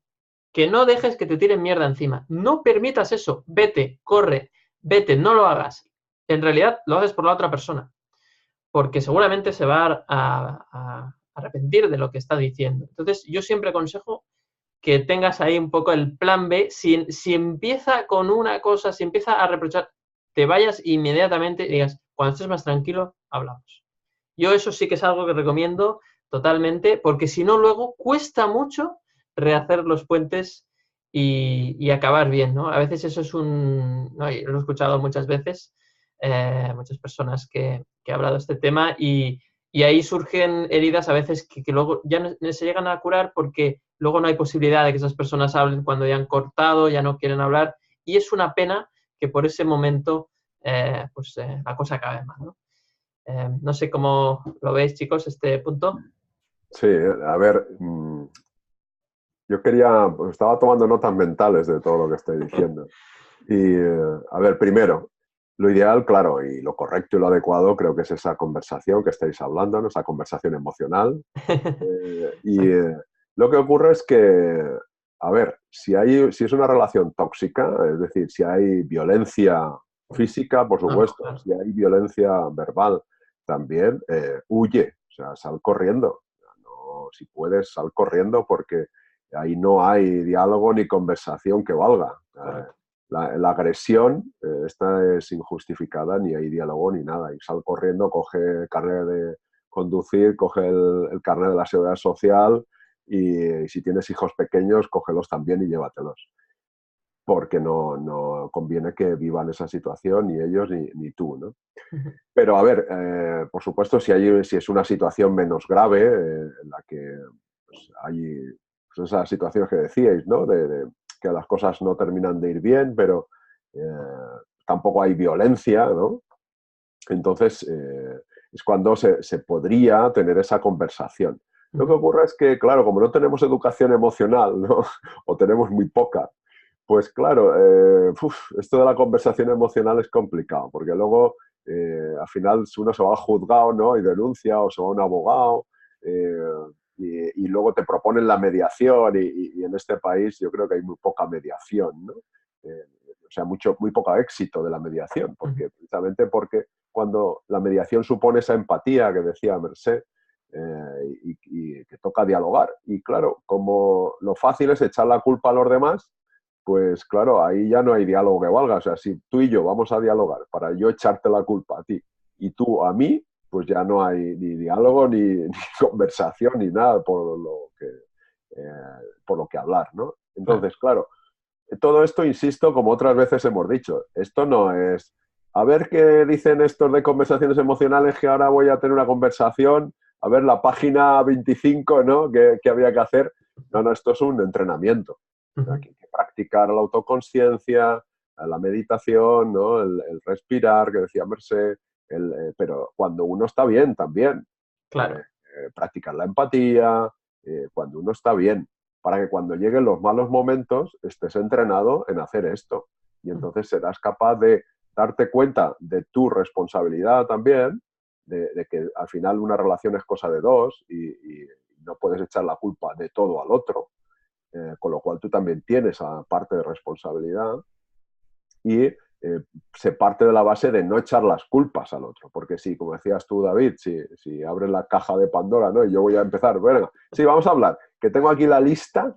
S1: Que no dejes que te tiren mierda encima. No permitas eso. Vete, corre, vete, no lo hagas. En realidad lo haces por la otra persona, porque seguramente se va a arrepentir de lo que está diciendo. Entonces, yo siempre aconsejo que tengas ahí un poco el plan B. Si empieza con una cosa, si empieza a reprochar, te vayas inmediatamente y digas, cuando estés más tranquilo, hablamos. Yo eso sí que es algo que recomiendo totalmente, porque si no, luego cuesta mucho rehacer los puentes y acabar bien, ¿no? A veces eso es no, lo he escuchado muchas veces, muchas personas que han hablado de este tema y ahí surgen heridas a veces que luego ya no se llegan a curar porque luego no hay posibilidad de que esas personas hablen cuando ya han cortado, ya no quieren hablar y es una pena que por ese momento la cosa acabe mal, ¿no? No sé cómo lo veis, chicos, este punto.
S3: Sí, a ver, yo estaba tomando notas mentales de todo lo que estoy diciendo. Y, a ver, primero, lo ideal, claro, y lo correcto y lo adecuado creo que es esa conversación que estáis hablando, ¿no? Esa conversación emocional. Lo que ocurre es que, a ver, si es una relación tóxica, es decir, si hay violencia física, por
S1: No, no,
S3: supuesto,
S1: claro.
S3: si hay violencia verbal, también huye, o sea, sal corriendo. No, si puedes, sal corriendo porque ahí no hay diálogo ni conversación que valga. La agresión esta es injustificada, ni hay diálogo ni nada. Y sal corriendo, coge carnet de conducir, coge el carnet de la seguridad social y si tienes hijos pequeños, cógelos también y llévatelos. Porque no conviene que vivan esa situación ni ellos ni tú, ¿no? Pero a ver, por supuesto, si es una situación menos grave en la que pues, hay pues, esas situaciones que decíais, ¿no? De que las cosas no terminan de ir bien, pero tampoco hay violencia, ¿no? Entonces, es cuando se podría tener esa conversación. Lo que ocurre es que, claro, como no tenemos educación emocional, ¿no? O tenemos muy poca, pues claro, esto de la conversación emocional es complicado, porque luego al final uno se va al juzgado, ¿no? Y denuncia o se va a un abogado y luego te proponen la mediación y en este país yo creo que hay muy poca mediación, ¿no? O sea, muy poco éxito de la mediación, precisamente porque cuando la mediación supone esa empatía que decía Mercé, y que toca dialogar. Y claro, como lo fácil es echar la culpa a los demás, pues claro, ahí ya no hay diálogo que valga. O sea, si tú y yo vamos a dialogar para yo echarte la culpa a ti y tú a mí, pues ya no hay ni diálogo, ni conversación, ni nada por lo que hablar, ¿no? Entonces, claro, todo esto, insisto, como otras veces hemos dicho, esto no es, a ver qué dicen estos de conversaciones emocionales, que ahora voy a tener una conversación, a ver la página 25, ¿no? ¿Qué había que hacer? No, esto es un entrenamiento. Hay que practicar la autoconsciencia, la meditación, ¿no? El respirar, que decía Mercé, pero cuando uno está bien también.
S1: Claro.
S3: Practicar la empatía, cuando uno está bien, para que cuando lleguen los malos momentos estés entrenado en hacer esto. Y entonces serás capaz de darte cuenta de tu responsabilidad también, de que al final una relación es cosa de dos y no puedes echar la culpa de todo al otro, con lo cual tú también tienes a parte de responsabilidad y se parte de la base de no echar las culpas al otro, porque sí, como decías tú, David, si abres la caja de Pandora, ¿no? Y yo voy a empezar, bueno, sí, vamos a hablar, que tengo aquí la lista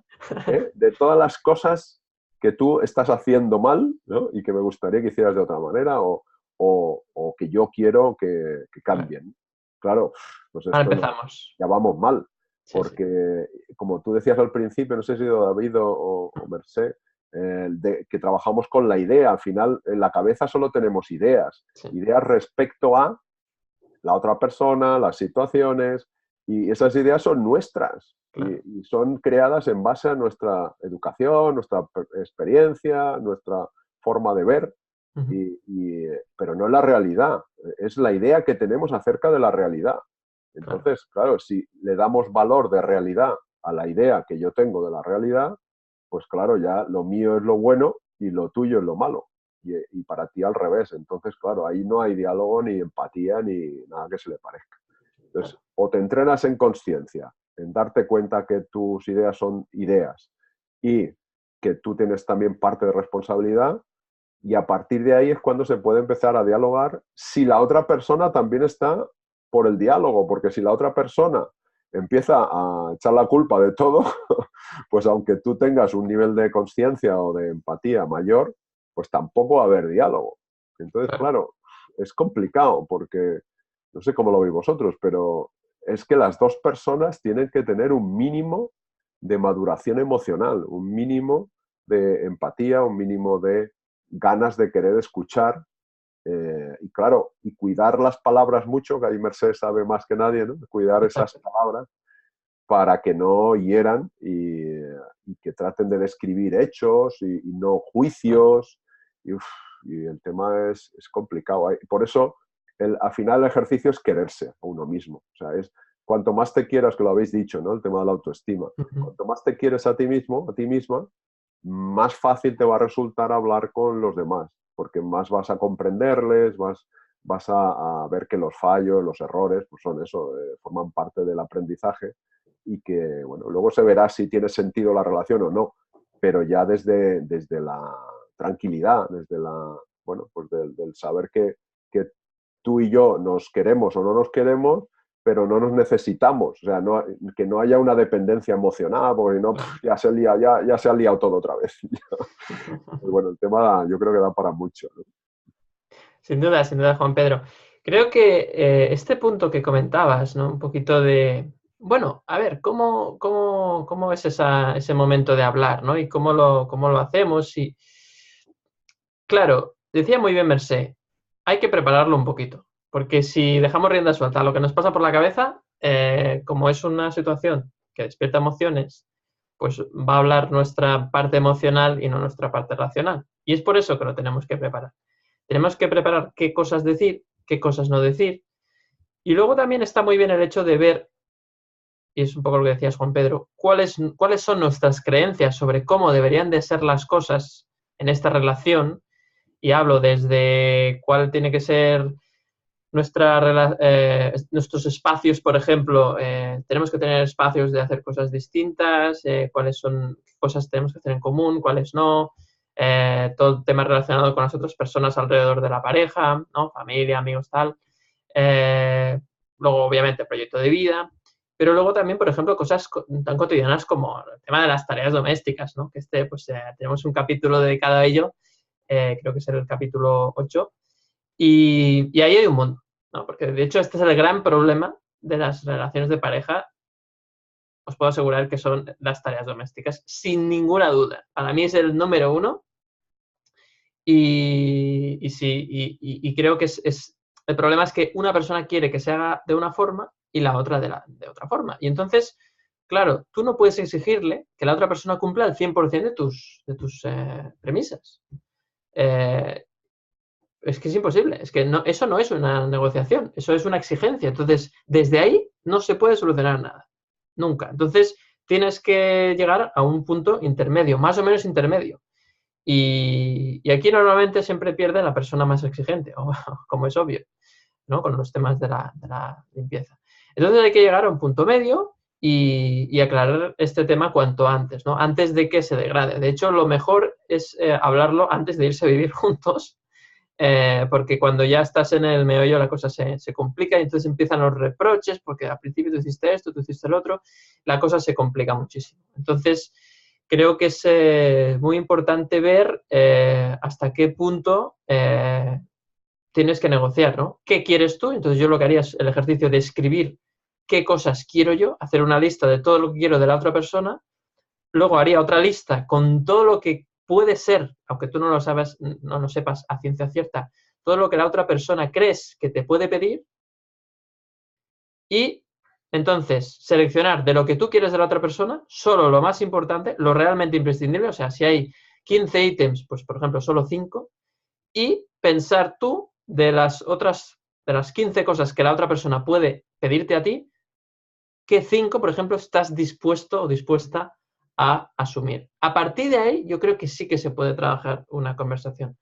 S3: de todas las cosas que tú estás haciendo mal, ¿no? Y que me gustaría que hicieras de otra manera o que yo quiero que cambien. Claro, pues
S1: Ahora
S3: esto
S1: empezamos.
S3: ya vamos mal,
S1: Sí,
S3: porque como tú decías al principio, no sé si ha sido David o Mercé, que trabajamos con la idea. Al final, en la cabeza solo tenemos ideas.
S1: sí.
S3: Ideas respecto a la otra persona, las situaciones, y esas ideas son nuestras.
S1: Claro.
S3: Y son creadas en base a nuestra educación, nuestra experiencia, nuestra forma de ver, pero no es la realidad. Es la idea que tenemos acerca de la realidad. Entonces, claro, si le damos valor de realidad a la idea que yo tengo de la realidad, pues claro, ya lo mío es lo bueno y lo tuyo es lo malo. Y para ti al revés. Entonces, claro, ahí no hay diálogo, ni empatía, ni nada que se le parezca. Entonces, o te entrenas en consciencia, en darte cuenta que tus ideas son ideas y que tú tienes también parte de responsabilidad, y a partir de ahí es cuando se puede empezar a dialogar si la otra persona también está por el diálogo, porque si la otra persona empieza a echar la culpa de todo, pues aunque tú tengas un nivel de conciencia o de empatía mayor, pues tampoco va a haber diálogo. Entonces, claro, es complicado porque, no sé cómo lo veis vosotros, pero es que las dos personas tienen que tener un mínimo de maduración emocional, un mínimo de empatía, un mínimo de ganas de querer escuchar. Y claro, y cuidar las palabras mucho, que ahí Mercedes sabe más que nadie, ¿no? Cuidar esas palabras para que no hieran y que traten de describir hechos y no juicios. Y el tema es complicado. Por eso, al final, el ejercicio es quererse a uno mismo. O sea, es cuanto más te quieras, que lo habéis dicho, ¿no? El tema de la autoestima. Cuanto más te quieres a ti mismo, a ti misma, más fácil te va a resultar hablar con los demás, porque más vas a comprenderles, vas a ver que los fallos, los errores, pues son eso, forman parte del aprendizaje y que, bueno, luego se verá si tiene sentido la relación o no, pero ya desde la tranquilidad, desde bueno, pues del saber que tú y yo nos queremos o no nos queremos, pero no nos necesitamos, o sea, que no haya una dependencia emocional, porque no, ya se ha liado todo otra vez. Pues bueno, el tema yo creo que da para mucho, ¿no?
S1: Sin duda, Juan Pedro. Creo que este punto que comentabas, ¿no? Un poquito de, bueno, a ver, ¿cómo ves ese momento de hablar, ¿no? Y cómo lo hacemos. Y, claro, decía muy bien Mercé, hay que prepararlo un poquito, porque si dejamos rienda suelta a lo que nos pasa por la cabeza, como es una situación que despierta emociones, pues va a hablar nuestra parte emocional y no nuestra parte racional. Y es por eso que lo tenemos que preparar. Tenemos que preparar qué cosas decir, qué cosas no decir. Y luego también está muy bien el hecho de ver, y es un poco lo que decías, Juan Pedro, cuáles son nuestras creencias sobre cómo deberían de ser las cosas en esta relación. Y hablo desde cuál tiene que ser nuestros espacios, por ejemplo. Tenemos que tener espacios de hacer cosas distintas, cuáles son cosas tenemos que hacer en común, cuáles no. Todo el tema relacionado con las otras personas alrededor de la pareja, ¿no? Familia, amigos, tal. Luego, obviamente, el proyecto de vida. pero luego también, por ejemplo, cosas tan cotidianas como el tema de las tareas domésticas, ¿no? Que pues tenemos un capítulo dedicado a ello, creo que será el capítulo 8, y ahí hay un mundo, ¿no? Porque de hecho este es el gran problema de las relaciones de pareja. Os puedo asegurar que son las tareas domésticas, sin ninguna duda. Para mí es el número uno y creo que el problema es que una persona quiere que se haga de una forma y la otra de otra forma. Y entonces, claro, tú no puedes exigirle que la otra persona cumpla el 100% de tus premisas. Es que es imposible, es que no, eso no es una negociación, eso es una exigencia. Entonces, desde ahí no se puede solucionar nada, nunca. Entonces, tienes que llegar a un punto intermedio, más o menos intermedio. Y aquí normalmente siempre pierde la persona más exigente, como es obvio, ¿no? Con los temas de la limpieza. Entonces hay que llegar a un punto medio y aclarar este tema cuanto antes, ¿no? Antes de que se degrade. De hecho, lo mejor es hablarlo antes de irse a vivir juntos, porque cuando ya estás en el meollo la cosa se complica y entonces empiezan los reproches, porque al principio tú hiciste esto, tú hiciste el otro, la cosa se complica muchísimo. Entonces, creo que es muy importante ver hasta qué punto tienes que negociar, ¿no? ¿Qué quieres tú? Entonces yo lo que haría es el ejercicio de escribir qué cosas quiero yo, hacer una lista de todo lo que quiero de la otra persona, luego haría otra lista con todo lo que puede ser, aunque tú no lo sabes, no lo sepas a ciencia cierta, todo lo que la otra persona crees que te puede pedir y entonces seleccionar de lo que tú quieres de la otra persona solo lo más importante, lo realmente imprescindible, o sea, si hay 15 ítems, pues por ejemplo solo 5 y pensar tú de las 15 cosas que la otra persona puede pedirte a ti, ¿qué 5, por ejemplo, estás dispuesto o dispuesta a asumir? A partir de ahí, yo creo que sí que se puede trabajar una conversación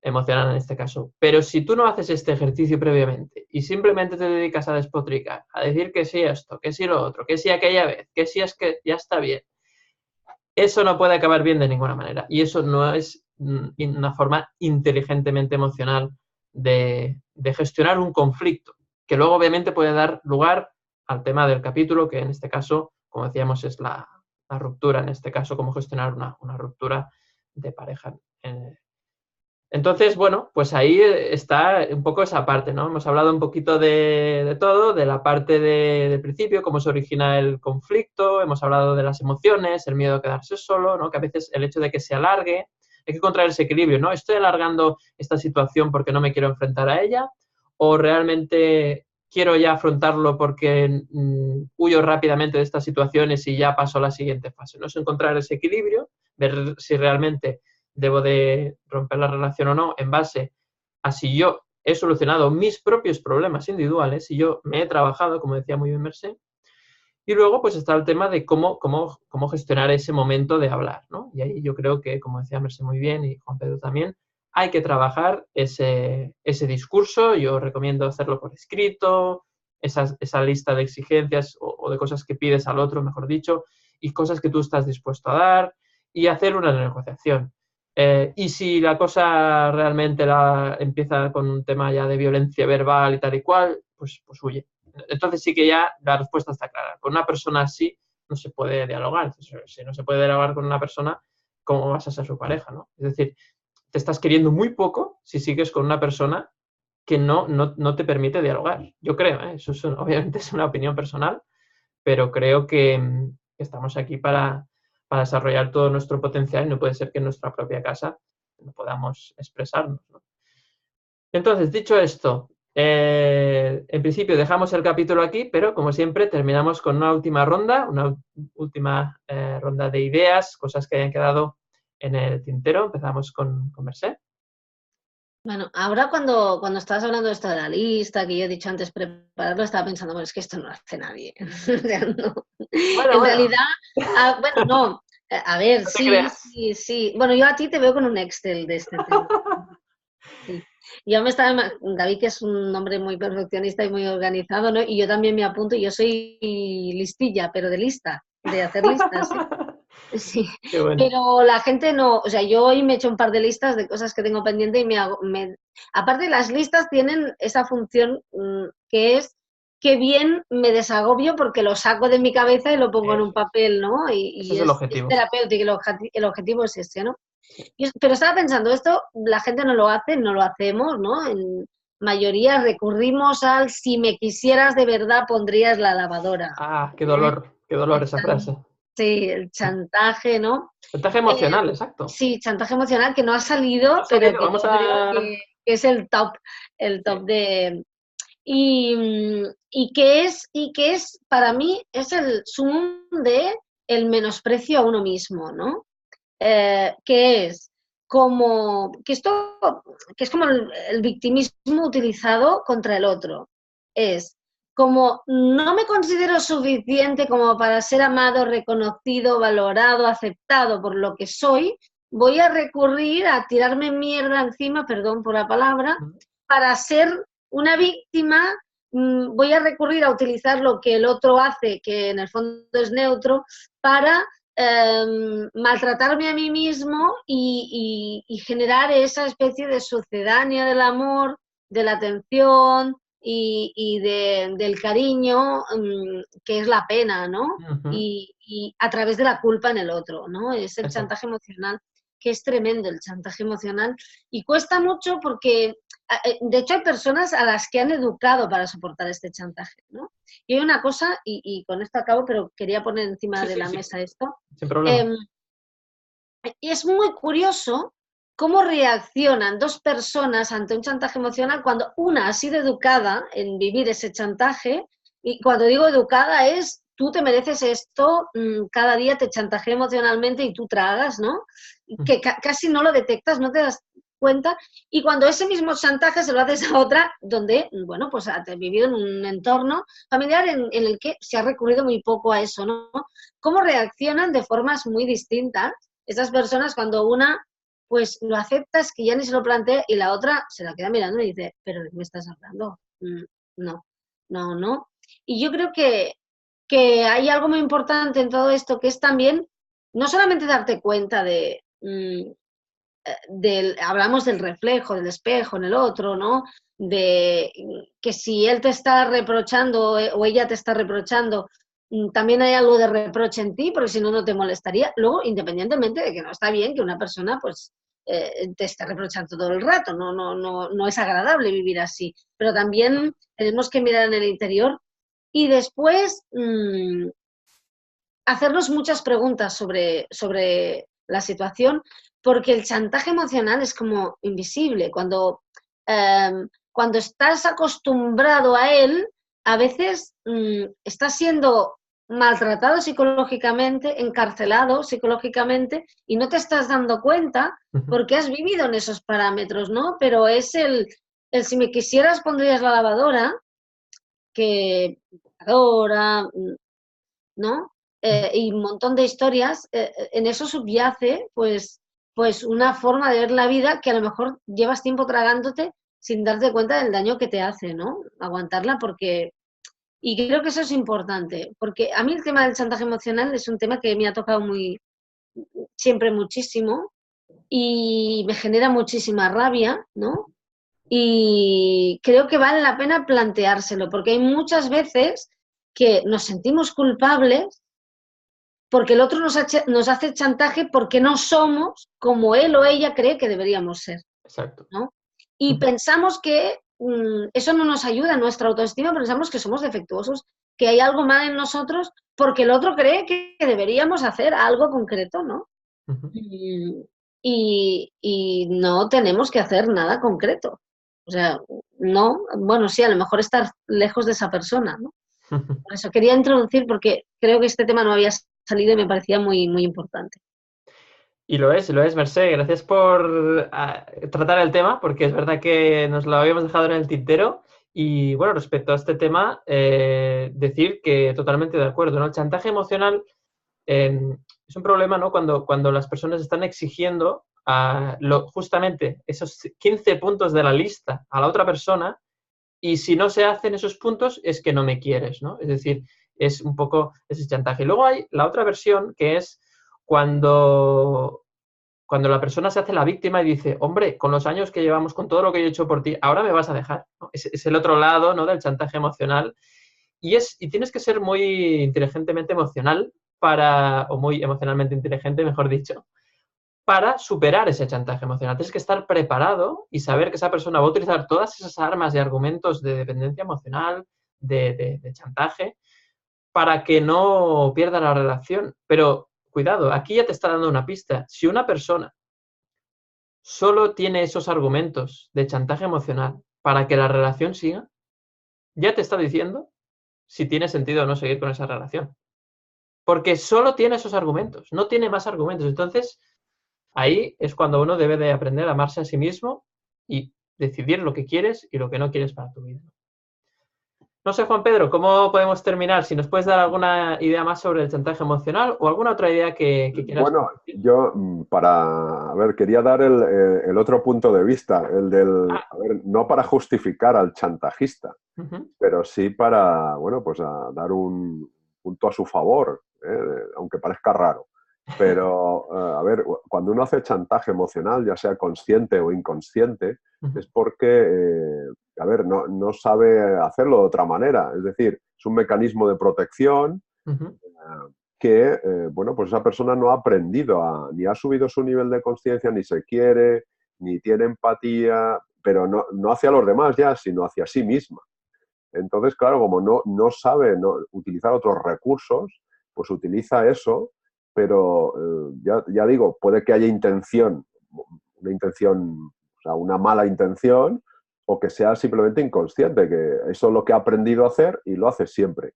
S1: emocional en este caso. Pero si tú no haces este ejercicio previamente y simplemente te dedicas a despotricar, a decir que sí esto, que sí lo otro, que sí aquella vez, que sí es que ya está bien, eso no puede acabar bien de ninguna manera. Y eso no es una forma inteligentemente emocional de gestionar un conflicto, que luego obviamente puede dar lugar al tema del capítulo, que en este caso, como decíamos, es la ruptura, en este caso, cómo gestionar una ruptura de pareja. Entonces, bueno, pues ahí está un poco esa parte, ¿no? Hemos hablado un poquito de todo, de la parte del principio, cómo se origina el conflicto, hemos hablado de las emociones, el miedo a quedarse solo, ¿no? Que a veces el hecho de que se alargue, hay que encontrar ese equilibrio, ¿no? ¿Estoy alargando esta situación porque no me quiero enfrentar a ella? ¿O realmente quiero ya afrontarlo porque huyo rápidamente de estas situaciones y ya paso a la siguiente fase? ¿No? Es encontrar ese equilibrio, ver si realmente debo de romper la relación o no en base a si yo he solucionado mis propios problemas individuales, si yo me he trabajado, como decía muy bien Mercé, y luego pues está el tema de cómo gestionar ese momento de hablar, ¿no? Y ahí yo creo que, como decía Mercé muy bien y Juan Pedro también, hay que trabajar ese discurso, yo recomiendo hacerlo por escrito, esa lista de exigencias o de cosas que pides al otro, mejor dicho, y cosas que tú estás dispuesto a dar, y hacer una negociación. Y si la cosa realmente empieza con un tema ya de violencia verbal y tal y cual, pues huye. Entonces sí que ya la respuesta está clara. Con una persona así no se puede dialogar. Si no se puede dialogar con una persona, ¿cómo vas a ser su pareja, no? Es decir, te estás queriendo muy poco si sigues con una persona que no te permite dialogar. Yo creo, eso obviamente es una opinión personal, pero creo que estamos aquí para desarrollar todo nuestro potencial y no puede ser que en nuestra propia casa no podamos expresarnos, ¿no? Entonces, dicho esto, en principio dejamos el capítulo aquí, pero como siempre terminamos con una última ronda de ideas, cosas que hayan quedado en el tintero. Empezamos con Mercé.
S2: Bueno, ahora cuando estabas hablando de esto de la lista, que yo he dicho antes prepararlo, estaba pensando, bueno, es que esto no lo hace nadie. O sea, no.
S1: Bueno,
S2: realidad, bueno, no, a ver,
S1: no te creas.
S2: sí. Bueno, yo a ti te veo con un Excel de este tema. Sí. Yo David, que es un hombre muy perfeccionista y muy organizado, ¿no? Y yo también me apunto, yo soy listilla, pero de lista, de hacer listas, ¿sí? Sí,
S1: Qué bueno.
S2: pero la gente no, o sea, yo hoy me he hecho un par de listas de cosas que tengo pendiente y aparte las listas tienen esa función que es qué bien me desagobio porque lo saco de mi cabeza y lo pongo en un papel, ¿no?
S1: Ese es el objetivo.
S2: terapéutico, el objetivo es ese, ¿no? Pero estaba pensando, esto la gente no lo hace, no lo hacemos, ¿no? En mayoría recurrimos al si me quisieras de verdad pondrías la lavadora.
S1: Ah, qué dolor esa frase.
S2: Sí, el chantaje, ¿no?
S1: Chantaje emocional, exacto.
S2: Sí, chantaje emocional que no ha salido, pero que
S1: vamos
S2: yo
S1: a...
S2: creo que es el top de... Y que es, para mí, es el sumum de el menosprecio a uno mismo, ¿no? Que es como, que es como el victimismo utilizado contra el otro. Es como no me considero suficiente como para ser amado, reconocido, valorado, aceptado por lo que soy, voy a recurrir a tirarme mierda encima, perdón por la palabra, para ser una víctima. Voy a recurrir a utilizar lo que el otro hace, que en el fondo es neutro, para maltratarme a mí mismo y generar esa especie de sucedánea del amor, de la atención del cariño, que es la pena, ¿no? Y a través de la culpa en el otro, ¿no? Es el chantaje emocional, que es tremendo el chantaje emocional y cuesta mucho porque, de hecho, hay personas a las que han educado para soportar este chantaje, ¿no? Y hay una cosa, y con esto acabo, pero quería poner encima de la mesa esto.
S1: Sin problema.
S2: Y es muy curioso cómo reaccionan dos personas ante un chantaje emocional cuando una ha sido educada en vivir ese chantaje, y cuando digo educada es tú te mereces esto, cada día te chantajea emocionalmente y tú tragas, ¿no? Que casi no lo detectas, no te das cuenta, y cuando ese mismo chantaje se lo haces a otra, donde, bueno, pues has vivido en un entorno familiar en el que se ha recurrido muy poco a eso, ¿no? Cómo reaccionan de formas muy distintas esas personas cuando una pues lo acepta, es que ya ni se lo plantea, y la otra se la queda mirando y dice, ¿pero de qué me estás hablando? No. Y yo creo que hay algo muy importante en todo esto, que es también no solamente darte cuenta hablamos del reflejo, del espejo en el otro, ¿no? De que si él te está reprochando o ella te está reprochando, también hay algo de reproche en ti, porque si no, no te molestaría. Luego, independientemente de que no está bien que una persona, pues, te esté reprochando todo el rato, no es agradable vivir así. Pero también tenemos que mirar en el interior y después hacernos muchas preguntas sobre la situación, porque el chantaje emocional es como invisible. Cuando estás acostumbrado a él, a veces estás siendo maltratado psicológicamente, encarcelado psicológicamente, y no te estás dando cuenta porque has vivido en esos parámetros, ¿no? Pero es el si me quisieras pondrías la lavadora, que ¿no? Y un montón de historias, en eso subyace pues una forma de ver la vida que a lo mejor llevas tiempo tragándote sin darte cuenta del daño que te hace, ¿no? Aguantarla porque... Y creo que eso es importante, porque a mí el tema del chantaje emocional es un tema que me ha tocado siempre muchísimo y me genera muchísima rabia, ¿no? Y creo que vale la pena planteárselo, porque hay muchas veces que nos sentimos culpables porque el otro nos hace chantaje porque no somos como él o ella cree que deberíamos ser.
S1: Exacto.
S2: ¿No? Y pensamos que eso no nos ayuda a nuestra autoestima, pensamos que somos defectuosos, que hay algo mal en nosotros porque el otro cree que deberíamos hacer algo concreto, ¿no? Y no tenemos que hacer nada concreto. O sea, no, bueno, sí, a lo mejor estar lejos de esa persona, ¿no? Por eso quería introducir, porque creo que este tema no había salido y me parecía muy, muy importante.
S1: Y lo es, Mercè. Gracias por tratar el tema, porque es verdad que nos lo habíamos dejado en el tintero. Y bueno, respecto a este tema, decir que totalmente de acuerdo, ¿no? El chantaje emocional es un problema, ¿no? Cuando las personas están exigiendo justamente esos 15 puntos de la lista a la otra persona, y si no se hacen esos puntos es que no me quieres, ¿no? Es decir, es un poco ese chantaje. Y luego hay la otra versión, que es cuando la persona se hace la víctima y dice, hombre, con los años que llevamos, con todo lo que yo he hecho por ti, ahora me vas a dejar, ¿no? Es el otro lado, ¿no? Del chantaje emocional. y tienes que ser muy inteligentemente emocional o muy emocionalmente inteligente, mejor dicho, para superar ese chantaje emocional. Tienes que estar preparado y saber que esa persona va a utilizar todas esas armas y argumentos de dependencia emocional, de chantaje, para que no pierda la relación. Pero cuidado, aquí ya te está dando una pista. Si una persona solo tiene esos argumentos de chantaje emocional para que la relación siga, ya te está diciendo si tiene sentido o no seguir con esa relación. Porque solo tiene esos argumentos, no tiene más argumentos. Entonces, ahí es cuando uno debe de aprender a amarse a sí mismo y decidir lo que quieres y lo que no quieres para tu vida. No sé, Juan Pedro, ¿cómo podemos terminar? Si nos puedes dar alguna idea más sobre el chantaje emocional o alguna otra idea que quieras
S3: Bueno,
S1: compartir.
S3: yo a ver, quería dar el otro punto de vista, el del, a ver, no para justificar al chantajista, pero sí para, bueno, pues a dar un punto a su favor, aunque parezca raro. Pero, a ver, cuando uno hace chantaje emocional, ya sea consciente o inconsciente, es porque, a ver, no sabe hacerlo de otra manera. Es decir, es un mecanismo de protección que, bueno, pues esa persona no ha aprendido, ni ha subido su nivel de conciencia, ni se quiere, ni tiene empatía, pero no hacia los demás ya, sino hacia sí misma. Entonces, claro, como no sabe utilizar otros recursos, pues utiliza eso, pero ya digo, puede que haya una intención, o sea, una mala intención, o que sea simplemente inconsciente, que eso es lo que ha aprendido a hacer y lo hace siempre.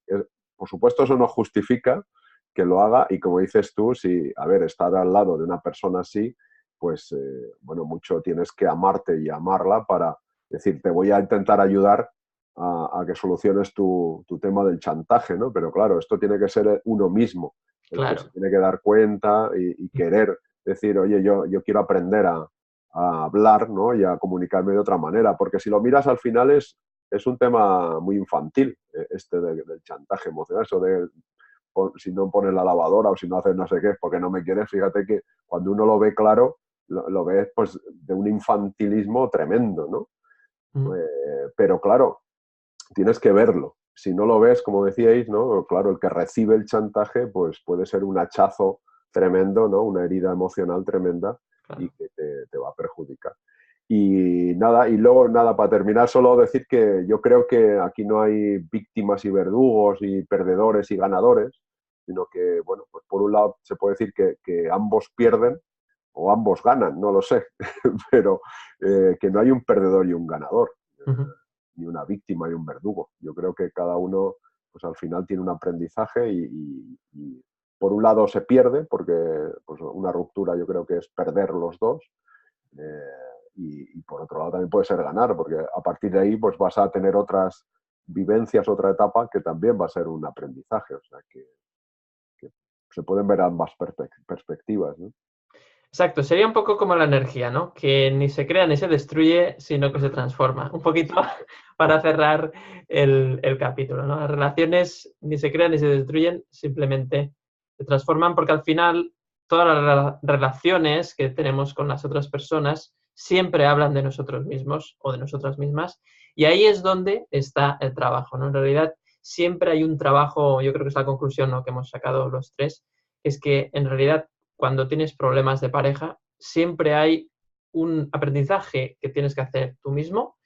S3: Por supuesto, eso no justifica que lo haga y como dices tú, si, a ver, estar al lado de una persona así, pues, bueno, mucho tienes que amarte y amarla para decir, te voy a intentar ayudar a que soluciones tu tema del chantaje, ¿no? Pero claro, esto tiene que ser uno mismo, el que se tiene que dar cuenta y querer decir, oye, yo quiero aprender a hablar, ¿no? Y a comunicarme de otra manera, porque si lo miras al final es un tema muy infantil, este del chantaje emocional, eso de si no pones la lavadora o si no haces no sé qué, porque no me quieres, fíjate que cuando uno lo ve claro, lo ves pues de un infantilismo tremendo, ¿no? Pero claro, tienes que verlo. Si no lo ves, como decíais, ¿no? Claro, el que recibe el chantaje pues puede ser un hachazo tremendo, ¿no? Una herida emocional tremenda y que te va a perjudicar. Y luego nada, para terminar, solo decir que yo creo que aquí no hay víctimas y verdugos y perdedores y ganadores, sino que, bueno, pues por un lado se puede decir que ambos pierden o ambos ganan, no lo sé, pero que no hay un perdedor y un ganador, ni una víctima y un verdugo. Yo creo que cada uno, pues al final tiene un aprendizaje y por un lado se pierde, porque pues, una ruptura yo creo que es perder los dos, y por otro lado también puede ser ganar, porque a partir de ahí pues vas a tener otras vivencias, otra etapa que también va a ser un aprendizaje. O sea que se pueden ver ambas perspectivas, ¿no?
S1: Exacto, sería un poco como la energía, ¿no? Que ni se crea ni se destruye, sino que se transforma. Un poquito para cerrar el capítulo, ¿no? Las relaciones ni se crean ni se destruyen, simplemente se transforman porque al final todas las relaciones que tenemos con las otras personas siempre hablan de nosotros mismos o de nosotras mismas y ahí es donde está el trabajo, ¿no? En realidad siempre hay un trabajo, yo creo que es la conclusión, ¿no? Que hemos sacado los tres, es que en realidad cuando tienes problemas de pareja, siempre hay un aprendizaje que tienes que hacer tú mismo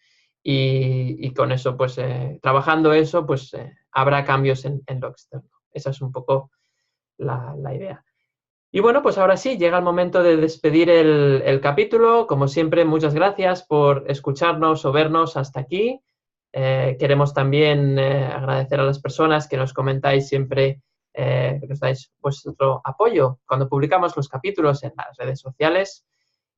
S1: y con eso, pues, trabajando eso, pues, habrá cambios en lo externo. Esa es un poco la idea. Y bueno, pues ahora sí, llega el momento de despedir el capítulo. Como siempre, muchas gracias por escucharnos o vernos hasta aquí. Queremos también agradecer a las personas que nos comentáis siempre, que nos dais vuestro apoyo cuando publicamos los capítulos en las redes sociales.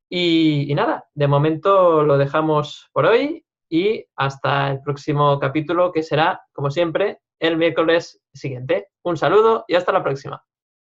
S1: Y nada, de momento lo dejamos por hoy y hasta el próximo capítulo que será, como siempre, el miércoles siguiente. Un saludo y hasta la próxima.